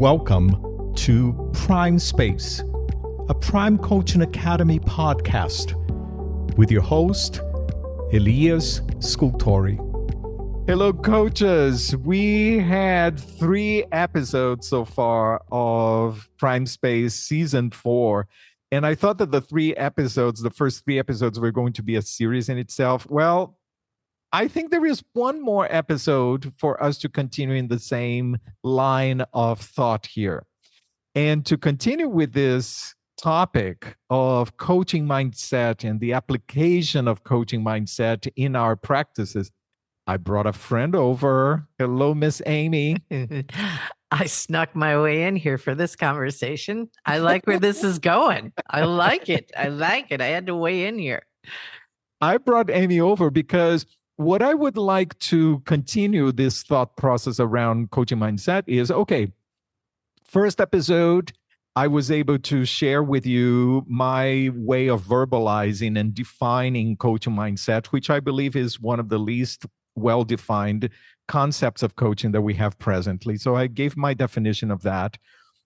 Welcome to Prime Space, a Prime Coaching Academy podcast with your host, Elias Scultori. Hello, coaches. We had 3 episodes so far of Prime Space Season 4. And I thought that the first 3 episodes were going to be a series in itself. Well, I think there is one more episode for us to continue in the same line of thought here. And to continue with this topic of coaching mindset and the application of coaching mindset in our practices, I brought a friend over. Hello, Miss Amy. I snuck my way in here for this conversation. I like where this is going. I like it. I had to weigh in here. I brought Amy over because what I would like to continue this thought process around coaching mindset is, okay, first episode, I was able to share with you my way of verbalizing and defining coaching mindset, which I believe is one of the least well-defined concepts of coaching that we have presently. So I gave my definition of that.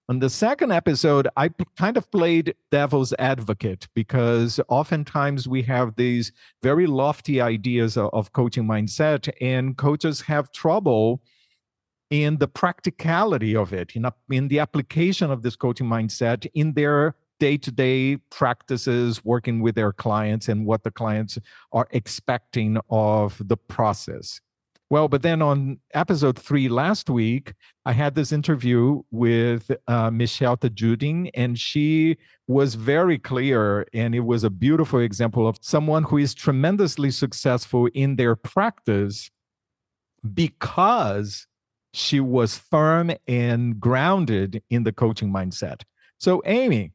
On the second episode, I kind of played devil's advocate because oftentimes we have these very lofty ideas of coaching mindset, and coaches have trouble in the practicality of it, in the application of this coaching mindset in their day-to-day practices, working with their clients and what the clients are expecting of the process. Well, but then on episode 3 last week, I had this interview with Michelle Tajudin, and she was very clear, and it was a beautiful example of someone who is tremendously successful in their practice because she was firm and grounded in the coaching mindset. So, Amy,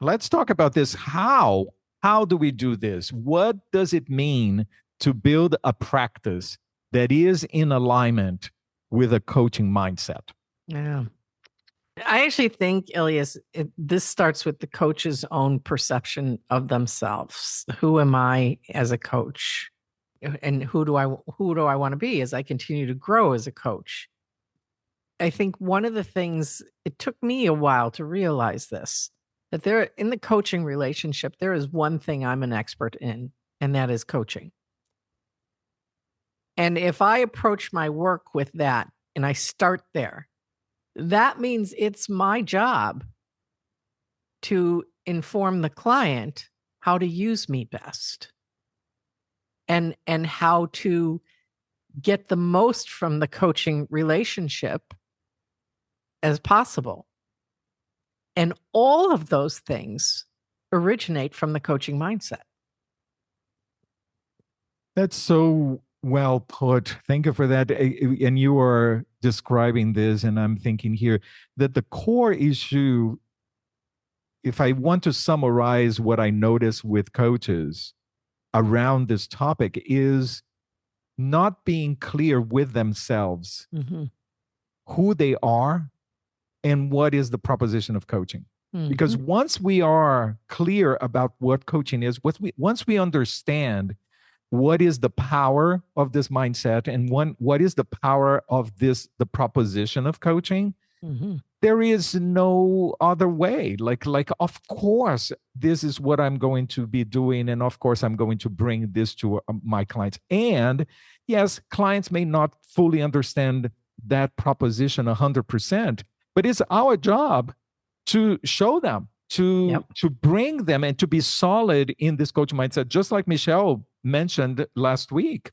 let's talk about this. How do we do this? What does it mean to build a practice that is in alignment with a coaching mindset? Yeah. I actually think, Elias, this starts with the coach's own perception of themselves. Who am I as a coach? And who do I want to be as I continue to grow as a coach? I think one of the things, it took me a while to realize this, that there in the coaching relationship, there is one thing I'm an expert in, and that is coaching. And if I approach my work with that and I start there, that means it's my job to inform the client how to use me best and how to get the most from the coaching relationship as possible. And all of those things originate from the coaching mindset. That's so well put. Thank you for that. And you are describing this, and I'm thinking here that the core issue, if I want to summarize what I notice with coaches around this topic, is not being clear with themselves, who they are and what is the proposition of coaching. Because once we are clear about what coaching is, once we understand what is the power of this mindset and what is the power of the proposition of coaching, there is no other way. Like, of course, this is what I'm going to be doing. And of course, I'm going to bring this to my clients. And yes, clients may not fully understand that proposition 100%, but it's our job to show them, to bring them and to be solid in this coaching mindset, just like Michelle mentioned last week.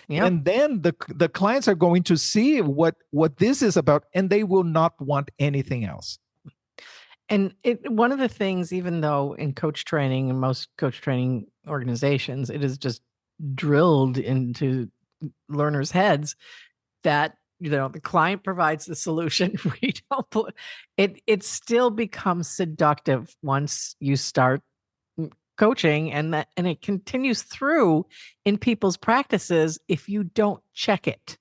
And then the clients are going to see what this is about, and they will not want anything else. And one of the things, even though in coach training and most coach training organizations, it is just drilled into learners' heads that the client provides the solution. We don't put it still becomes seductive once you start coaching, and it continues through in people's practices if you don't check it.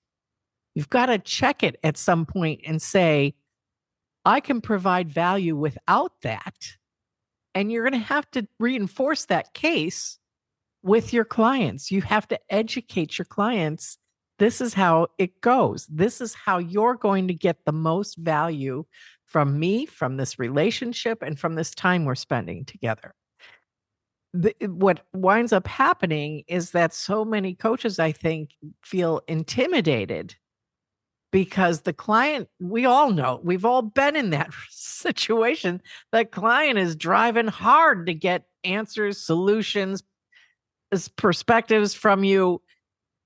You've got to check it at some point and say, I can provide value without that. And you're going to have to reinforce that case with your clients. You have to educate your clients. This is how it goes. This is how you're going to get the most value from me, from this relationship, and from this time we're spending together. What winds up happening is that so many coaches, I think, feel intimidated because the client, we all know, we've all been in that situation. The client is driving hard to get answers, solutions, perspectives from you.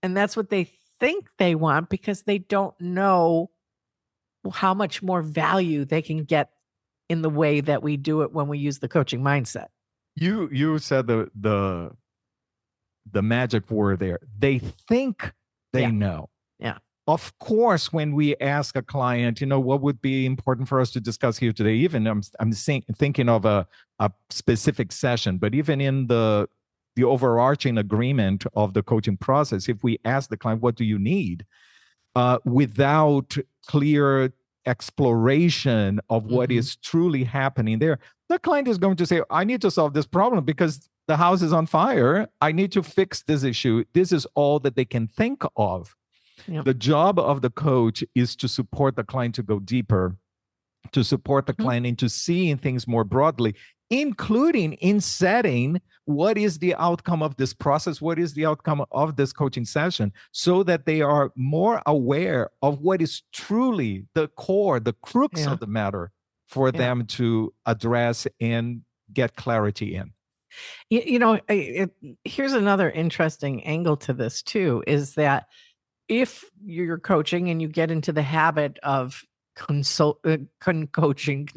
And that's what they think they want because they don't know how much more value they can get in the way that we do it when we use the coaching mindset. You said the magic word there. They think they know. Yeah. Of course, when we ask a client, what would be important for us to discuss here today, even I'm thinking of a specific session, but even in the overarching agreement of the coaching process, if we ask the client, what do you need? Without clear exploration of what is truly happening there, the client is going to say, I need to solve this problem because the house is on fire. I need to fix this issue. This is all that they can think of. Yep. The job of the coach is to support the client to go deeper, to support the client into seeing things more broadly, including in setting what is the outcome of this process, what is the outcome of this coaching session, so that they are more aware of what is truly the core, the crux of the matter for them to address and get clarity in. Here's another interesting angle to this too, is that if you're coaching and you get into the habit of consulting, coaching,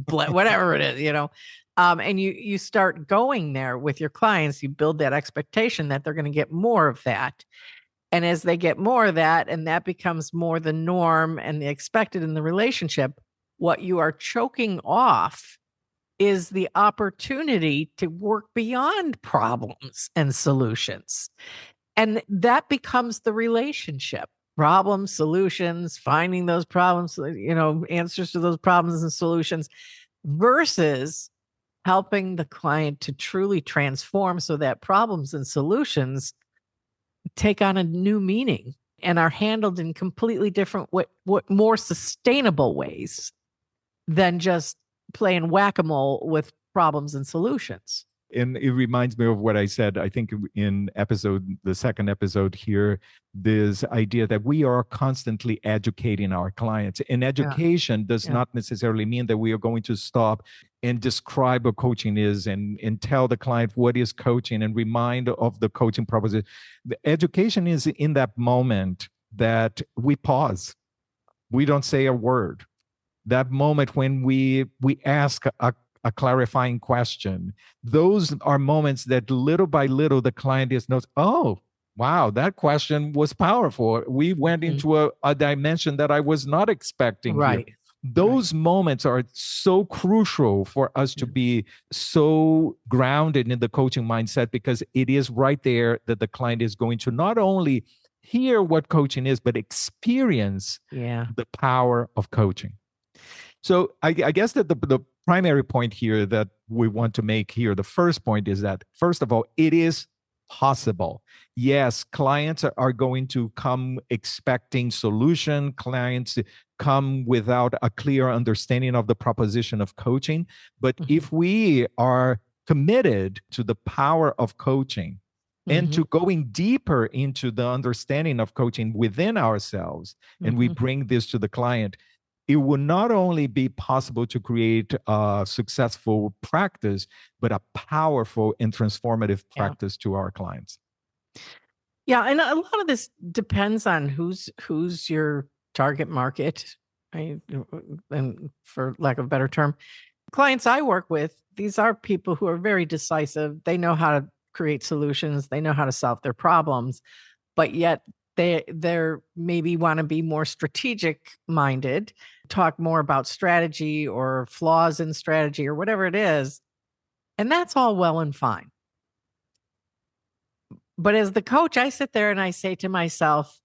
whatever it is, and you start going there with your clients, you build that expectation that they're going to get more of that. And as they get more of that, and that becomes more the norm and the expected in the relationship, what you are choking off is the opportunity to work beyond problems and solutions. And that becomes the relationship. Problems, solutions, finding those problems, answers to those problems and solutions, versus helping the client to truly transform so that problems and solutions take on a new meaning and are handled in completely different, more sustainable ways than just playing whack-a-mole with problems and solutions. And it reminds me of what I said, I think in the second episode here, this idea that we are constantly educating our clients. And education does not necessarily mean that we are going to stop and describe what coaching is and tell the client what is coaching and remind of the coaching proposition. The education is in that moment that we pause. We don't say a word. That moment when we ask a clarifying question. Those are moments that little by little the client knows, oh, wow, that question was powerful. We went into a dimension that I was not expecting. Right. Here. Those moments are so crucial for us to be so grounded in the coaching mindset, because it is right there that the client is going to not only hear what coaching is, but experience the power of coaching. So I guess that the primary point here that we want to make here, the first point is that, first of all, it is possible. Yes, clients are going to come expecting solution. Clients come without a clear understanding of the proposition of coaching. But if we are committed to the power of coaching and to going deeper into the understanding of coaching within ourselves, and we bring this to the client, it will not only be possible to create a successful practice, but a powerful and transformative practice to our clients. Yeah, and a lot of this depends on who's your target market, right? And for lack of a better term, clients I work with, these are people who are very decisive. They know how to create solutions. They know how to solve their problems, but yet they're maybe want to be more strategic minded, talk more about strategy or flaws in strategy or whatever it is. And that's all well and fine. But as the coach, I sit there and I say to myself,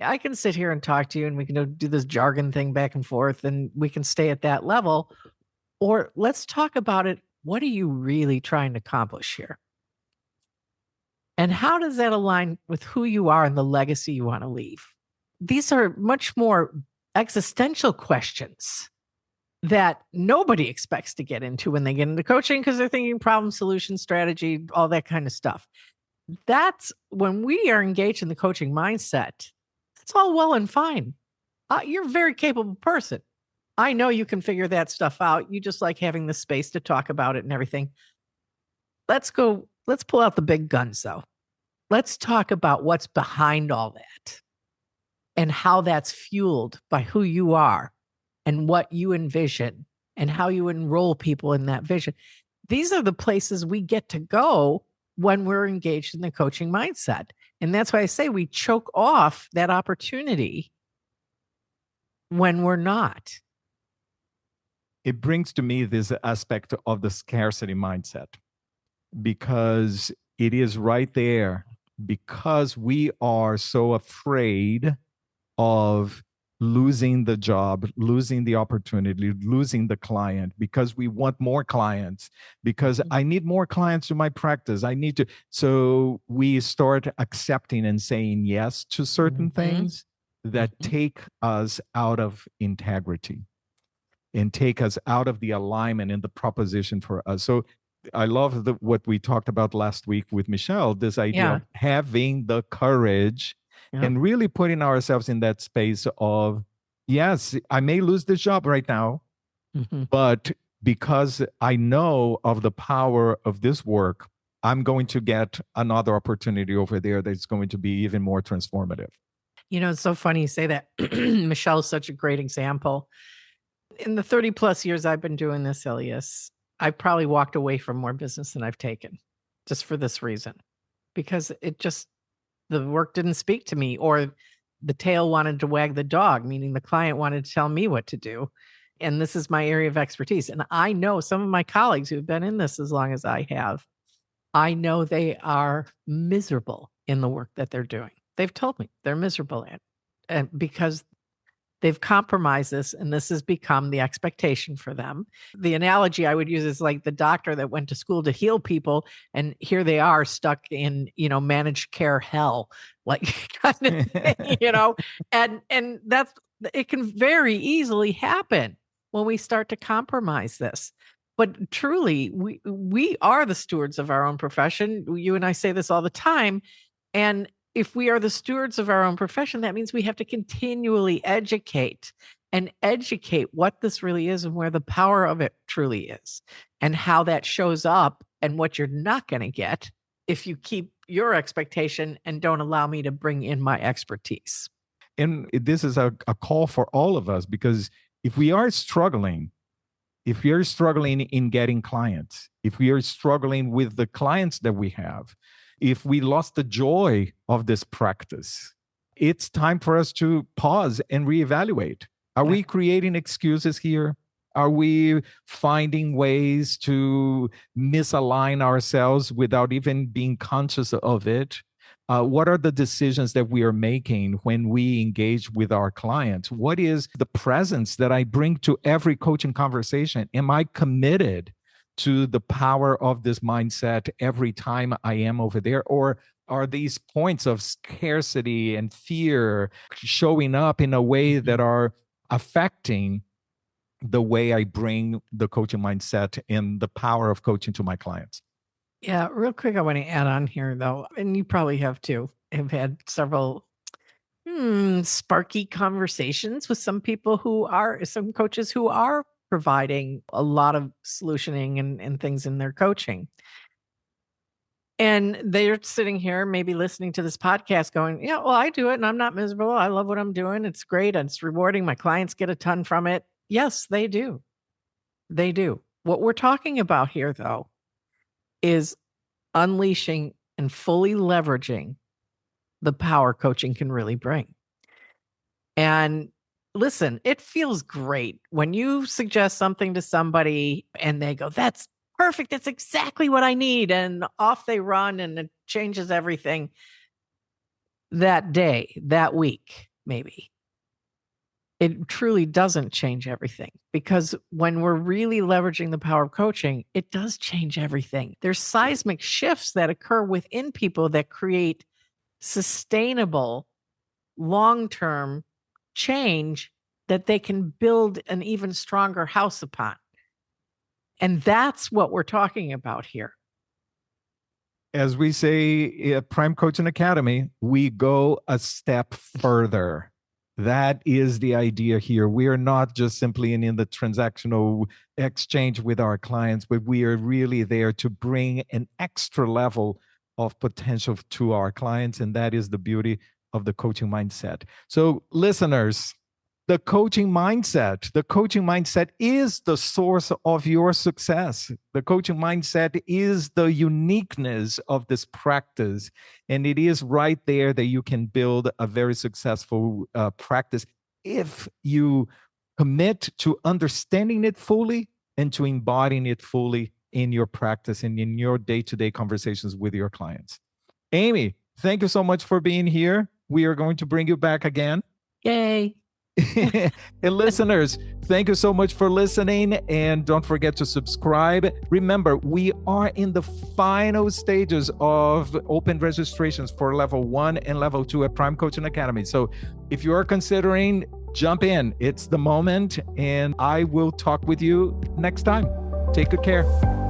I can sit here and talk to you and we can do this jargon thing back and forth and we can stay at that level. Or let's talk about it. What are you really trying to accomplish here? And how does that align with who you are and the legacy you want to leave? These are much more existential questions that nobody expects to get into when they get into coaching because they're thinking problem, solution, strategy, all that kind of stuff. That's when we are engaged in the coaching mindset. It's all well and fine. You're a very capable person. I know you can figure that stuff out. You just like having the space to talk about it and everything. Let's pull out the big guns though. Let's talk about what's behind all that and how that's fueled by who you are and what you envision and how you enroll people in that vision. These are the places we get to go when we're engaged in the coaching mindset. And that's why I say we choke off that opportunity when we're not. It brings to me this aspect of the scarcity mindset, because it is right there, because we are so afraid of losing the job, losing the opportunity, losing the client, because we want more clients, because I need more clients to my practice. I need to. So we start accepting and saying yes to certain things that take us out of integrity and take us out of the alignment and the proposition for us. So I love what we talked about last week with Michelle, this idea of having the courage and really putting ourselves in that space of, yes, I may lose this job right now, but because I know of the power of this work, I'm going to get another opportunity over there that's going to be even more transformative. You know, it's so funny you say that. Michelle's such a great example. In the 30 plus years I've been doing this, Elias, I've probably walked away from more business than I've taken just for this reason, because the work didn't speak to me, or the tail wanted to wag the dog, meaning the client wanted to tell me what to do. And this is my area of expertise. And I know some of my colleagues who've been in this as long as I have, I know they are miserable in the work that they're doing. They've told me they're miserable at it, and because they've compromised this, and this has become the expectation for them. The analogy I would use is like the doctor that went to school to heal people, and here they are stuck in, managed care hell, like kind of thing, and it can very easily happen when we start to compromise this. But truly, we are the stewards of our own profession. You and I say this all the time, and if we are the stewards of our own profession, that means we have to continually educate what this really is and where the power of it truly is and how that shows up and what you're not going to get if you keep your expectation and don't allow me to bring in my expertise. And this is a call for all of us, because if we are struggling, if you're struggling in getting clients, if we are struggling with the clients that we have, if we lost the joy of this practice, it's time for us to pause and reevaluate. Are we creating excuses here? Are we finding ways to misalign ourselves without even being conscious of it? What are the decisions that we are making when we engage with our clients? What is the presence that I bring to every coaching conversation? Am I committed to the power of this mindset every time I am over there? Or are these points of scarcity and fear showing up in a way that are affecting the way I bring the coaching mindset and the power of coaching to my clients? Yeah, real quick, I want to add on here though, and you probably have too. I've had several sparky conversations with some coaches who are providing a lot of solutioning and things in their coaching. And they're sitting here, maybe listening to this podcast going, yeah, well, I do it and I'm not miserable. I love what I'm doing. It's great. It's rewarding. My clients get a ton from it. Yes, they do. They do. What we're talking about here, though, is unleashing and fully leveraging the power coaching can really bring. And listen, it feels great when you suggest something to somebody and they go, that's perfect. That's exactly what I need. And off they run and it changes everything that day, that week, maybe. It truly doesn't change everything, because when we're really leveraging the power of coaching, it does change everything. There's seismic shifts that occur within people that create sustainable, long-term change that they can build an even stronger house upon. And that's what we're talking about here. As we say at Prime Coaching Academy, we go a step further. That is the idea here. We are not just simply in the transactional exchange with our clients, but we are really there to bring an extra level of potential to our clients. And that is the beauty of the coaching mindset. So, listeners, the coaching mindset is the source of your success. The coaching mindset is the uniqueness of this practice. And it is right there that you can build a very successful practice if you commit to understanding it fully and to embodying it fully in your practice and in your day-to-day conversations with your clients. Amy, thank you so much for being here. We are going to bring you back again. Yay. And listeners, thank you so much for listening, and don't forget to subscribe. Remember, we are in the final stages of open registrations for level 1 and level 2 at Prime Coaching Academy. So if you are considering, jump in. It's the moment, and I will talk with you next time. Take good care.